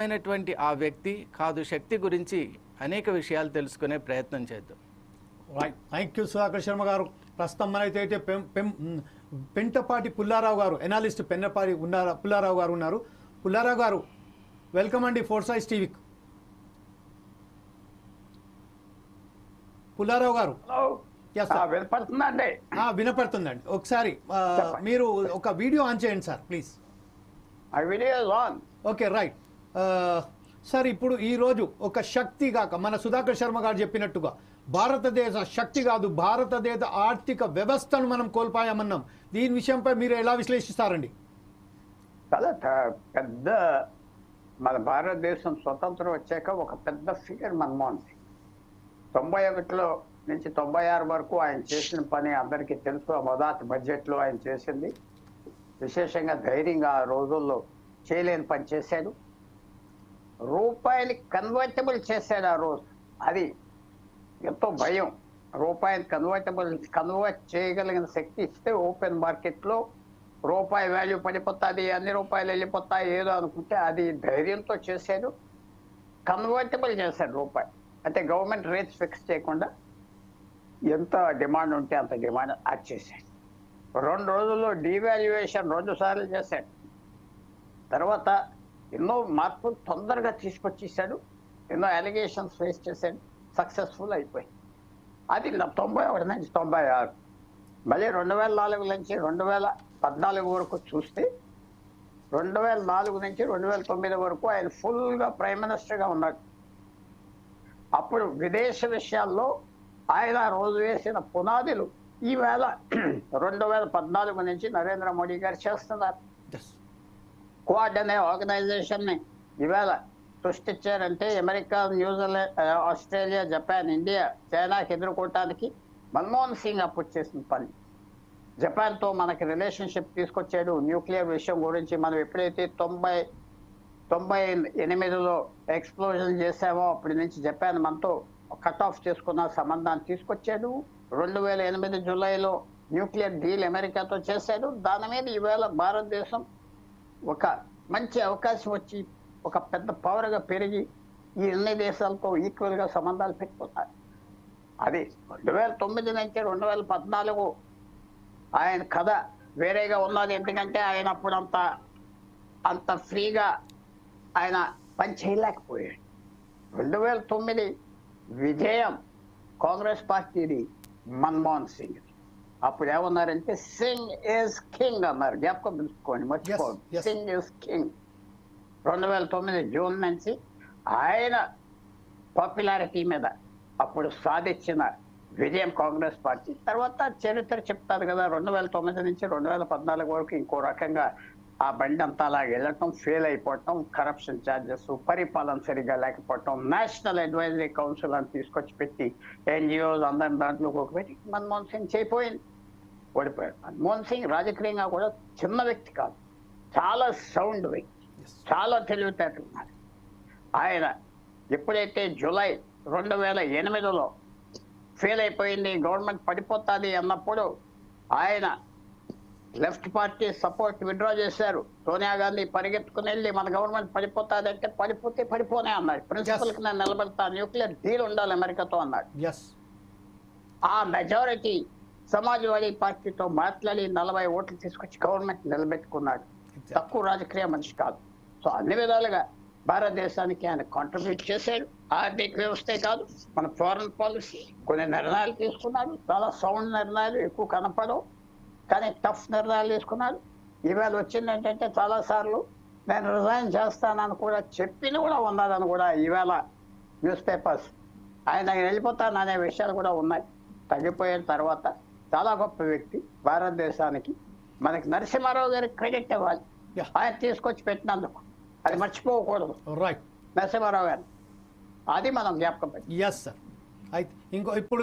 అయినటువంటి ఆ వ్యక్తి కాదు శక్తి గురించి అనేక విషయాలు తెలుసుకునే ప్రయత్నం చేద్దాం. Right, thank you Sudhakar Sharma గారు. ప్రస్తుతం మనైతే పెంటపాటి పుల్లారావు గారు, ఎనాలిస్ట్ పెన్నపాటి పుల్లారావు గారు ఉన్నారు. పుల్లారావు గారు, వెల్కమ్ అండి ఫోర్సైజ్ టీవీకి. పుల్లారావు గారు వినపడుతుందండి. ఒకసారి మీరు ఒక వీడియో ఆన్ చేయండి sir please. Okay, right sir. ఇప్పుడు ఈరోజు ఒక శక్తి కాక మన సుధాకర్ శర్మ గారు చెప్పినట్టుగా భారతదేశ శక్తి కాదు, భారతదేశ ఆర్థిక వ్యవస్థను మనం కోల్పోయామన్నాం. దీని విషయంపై మీరు ఎలా విశ్లేషిస్తారండి? చాలా పెద్ద మన భారతదేశం స్వతంత్రం వచ్చాక ఒక పెద్ద ఫిగర్ మన్మోహన్ సింగ్. 91లో నుంచి 96 వరకు ఆయన చేసిన పని అందరికీ తెలుసు. ఆ మొదటి బడ్జెట్లో ఆయన చేసింది విశేషంగా ధైర్యంగా ఆ రోజుల్లో చేయలేని పని చేశాడు. రూపాయలు కన్వర్టబుల్ చేశాడు ఆ రోజు. అది ఎంతో భయం. రూపాయలు కన్వర్ట్ చేయగలిగిన శక్తి ఇస్తే ఓపెన్ మార్కెట్లో రూపాయి వాల్యూ పడిపోతుంది, అన్ని రూపాయలు వెళ్ళిపోతాయి ఏదో అనుకుంటే అది ధైర్యంతో చేశాడు. కన్వర్టబుల్ చేశాడు రూపాయి. అంటే గవర్నమెంట్ రేట్స్ ఫిక్స్ చేయకుండా ఎంత డిమాండ్ ఉంటే అంత డిమాండ్ అది చేశాడు. 2 రోజుల్లో డీవాల్యుయేషన్ 2 సార్లు చేశాడు. తర్వాత ఎన్నో మార్పులు తొందరగా తీసుకొచ్చేసాడు. ఎన్నో అలిగేషన్స్ ఫేస్ చేశాడు. సక్సెస్ఫుల్ అయిపోయింది. అది 91 నుంచి 96. మళ్ళీ 2004 నుంచి 2014 వరకు చూస్తే 2004 నుంచి 2009 వరకు ఆయన ఫుల్గా ప్రైమ్ మినిస్టర్గా ఉన్నాడు. అప్పుడు విదేశ విషయాల్లో ఆయన రోజు వేసిన పునాదులు ఈవేళ 2014 నుంచి నరేంద్ర మోడీ గారు చేస్తున్నారు. క్వాడ్ అనే ఆర్గనైజేషన్ని ఈవేళ సృష్టించారంటే America, New Zealand, Australia, Japan, India, చైనాకి ఎదుర్కోవటానికి మన్మోహన్ సింగ్ అప్పుడు చేసిన పని. జపాన్తో మనకి రిలేషన్షిప్ తీసుకొచ్చాడు. న్యూక్లియర్ విషయం గురించి మనం ఎప్పుడైతే 98లో ఎక్స్ప్లోజన్ చేసామో అప్పటి నుంచి జపాన్ మనతో కట్ ఆఫ్ చేసుకున్న సంబంధాన్ని తీసుకొచ్చాడు. 2008 జూలైలో న్యూక్లియర్ డీల్ అమెరికాతో చేశాడు. దాని మీద ఈవేళ భారతదేశం ఒక మంచి అవకాశం వచ్చి ఒక పెద్ద పవర్గా పెరిగి ఈ అన్ని దేశాలతో ఈక్వల్గా సంబంధాలు పెట్టుకున్నారు. అది 2009 నుంచి 2014 ఆయన కథ వేరేగా ఉన్నది. ఎందుకంటే ఆయన అప్పుడు అంత ఫ్రీగా ఆయన పని చేయలేకపోయాడు. 2009 విజయం కాంగ్రెస్ పార్టీది, మన్మోహన్ సింగ్. అప్పుడు ఏమన్నారంటే సింగ్ ఈజ్ కింగ్ అన్నారు. జ్ఞాపకం పెట్టుకోండి, మర్చిపోండి. Singh is king. 2009 జూన్ నుంచి ఆయన పాపులారిటీ మీద అప్పుడు సాధించిన విజయం కాంగ్రెస్ పార్టీ. తర్వాత చరిత్ర చెప్తారు కదా, 2009 నుంచి 2014 వరకు ఇంకో రకంగా ఆ బండి అంతా అలా వెళ్ళటం, ఫెయిల్ అయిపోవటం, కరప్షన్ ఛార్జెస్, పరిపాలన సరిగా లేకపోవటం, నేషనల్ అడ్వైజరీ కౌన్సిల్ అని తీసుకొచ్చి పెట్టి ఎన్జిఓస్ అందరి దాంట్లో పెట్టి మన్మోహన్ సింగ్ చేయిపోయింది, ఓడిపోయాడు. మన్మోహన్ సింగ్ రాజకీయంగా కూడా చిన్న వ్యక్తి కాదు, చాలా సౌండ్ వ్యక్తి, చాలా తెలివితేటలు ఉన్నారు. ఆయన ఎప్పుడైతే జూలై 2008లో ఫెయిల్ అయిపోయింది, గవర్నమెంట్ పడిపోతుంది అన్నప్పుడు ఆయన లెఫ్ట్ పార్టీ సపోర్ట్ విత్డ్రా చేశారు. సోనియా గాంధీ పరిగెత్తుకుని వెళ్ళి మన గవర్నమెంట్ పడిపోతుంది అంటే పడిపోతే పడిపోనే అన్నాడు. ప్రిన్సిపల్ కి నేను నిలబెడతా, న్యూక్లియర్ డీల్ ఉండాలి అమెరికాతో అన్నాడు. ఆ మెజారిటీ సమాజ్వాదీ పార్టీతో మాట్లాడి 40 ఓట్లు తీసుకొచ్చి గవర్నమెంట్ నిలబెట్టుకున్నాడు. తక్కువ రాజకీయ మనిషి కాదు. సో అన్ని విధాలుగా భారతదేశానికి ఆయన కాంట్రిబ్యూట్ చేశాడు. ఆర్థిక వ్యవస్థే కాదు, మన ఫారెన్ పాలసీ కొన్ని నిర్ణయాలు తీసుకున్నాడు. చాలా సౌండ్ నిర్ణయాలు, ఎక్కువ కనపడవు, కానీ టఫ్ నిర్ణయాలు తీసుకున్నాడు. ఈవేళ వచ్చింది ఏంటంటే చాలాసార్లు నేను రిజైన్ చేస్తానని కూడా చెప్పింది కూడా ఉన్నదని కూడా ఈవేళ న్యూస్ పేపర్స్ ఆయన వెళ్ళిపోతాననే విషయాలు కూడా ఉన్నాయి. తగ్గిపోయిన తర్వాత చాలా గొప్ప వ్యక్తి భారతదేశానికి. మనకి నరసింహారావు గారికి క్రెడిట్ ఇవ్వాలి, ఆయన తీసుకొచ్చి పెట్టినందుకు. అది మర్చిపోకూడదు. నరసింహారావు గారు అది మనం జ్ఞాపకం పెట్టి. ఇప్పుడు